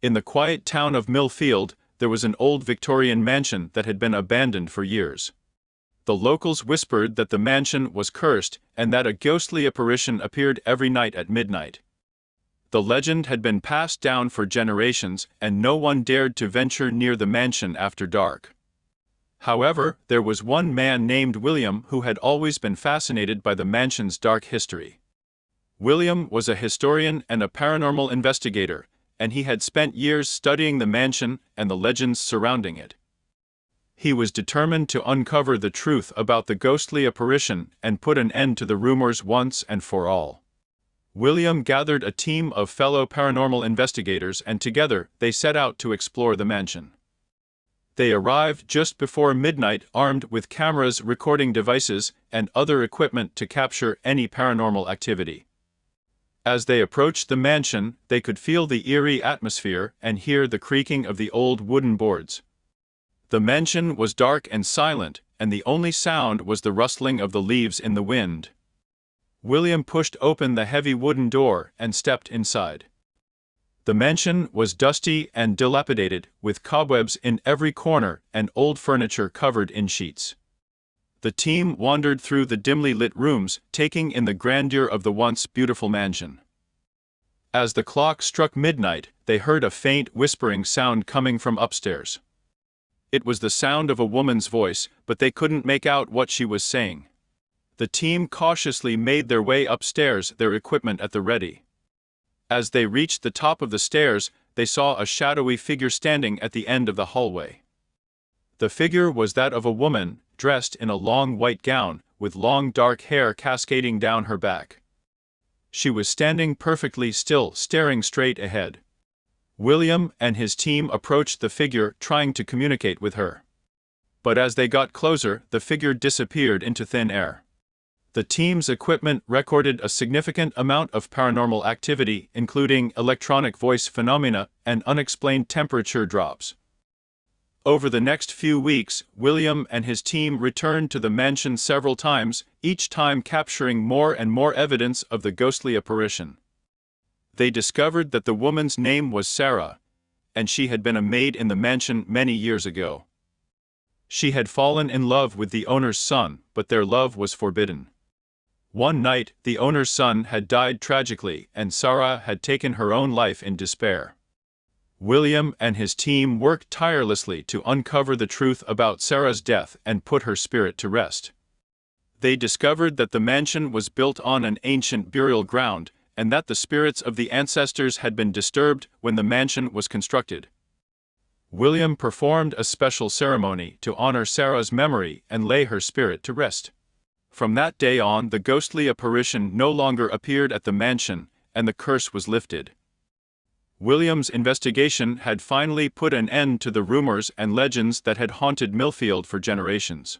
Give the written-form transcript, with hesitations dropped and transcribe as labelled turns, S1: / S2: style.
S1: In the quiet town of Millfield, there was an old Victorian mansion that had been abandoned for years. The locals whispered that the mansion was cursed and that a ghostly apparition appeared every night at midnight. The legend had been passed down for generations, and no one dared to venture near the mansion after dark. However, there was one man named William who had always been fascinated by the mansion's dark history. William was a historian and a paranormal investigator, and he had spent years studying the mansion and the legends surrounding it. He was determined to uncover the truth about the ghostly apparition and put an end to the rumors once and for all. William gathered a team of fellow paranormal investigators, and together they set out to explore the mansion. They arrived just before midnight, armed with cameras, recording devices, and other equipment to capture any paranormal activity. As they approached the mansion, they could feel the eerie atmosphere and hear the creaking of the old wooden boards. The mansion was dark and silent, and the only sound was the rustling of the leaves in the wind. William pushed open the heavy wooden door and stepped inside. The mansion was dusty and dilapidated, with cobwebs in every corner and old furniture covered in sheets. The team wandered through the dimly lit rooms, taking in the grandeur of the once beautiful mansion. As the clock struck midnight, they heard a faint whispering sound coming from upstairs. It was the sound of a woman's voice, but they couldn't make out what she was saying. The team cautiously made their way upstairs, their equipment at the ready. As they reached the top of the stairs, they saw a shadowy figure standing at the end of the hallway. The figure was that of a woman, dressed in a long white gown, with long dark hair cascading down her back. She was standing perfectly still, staring straight ahead. William and his team approached the figure, trying to communicate with her. But as they got closer, the figure disappeared into thin air. The team's equipment recorded a significant amount of paranormal activity, including electronic voice phenomena and unexplained temperature drops. Over the next few weeks, William and his team returned to the mansion several times, each time capturing more and more evidence of the ghostly apparition. They discovered that the woman's name was Sarah, and she had been a maid in the mansion many years ago. She had fallen in love with the owner's son, but their love was forbidden. One night, the owner's son had died tragically, and Sarah had taken her own life in despair. William and his team worked tirelessly to uncover the truth about Sarah's death and put her spirit to rest. They discovered that the mansion was built on an ancient burial ground, and that the spirits of the ancestors had been disturbed when the mansion was constructed. William performed a special ceremony to honor Sarah's memory and lay her spirit to rest. From that day on, the ghostly apparition no longer appeared at the mansion, and the curse was lifted. William's investigation had finally put an end to the rumors and legends that had haunted Millfield for generations.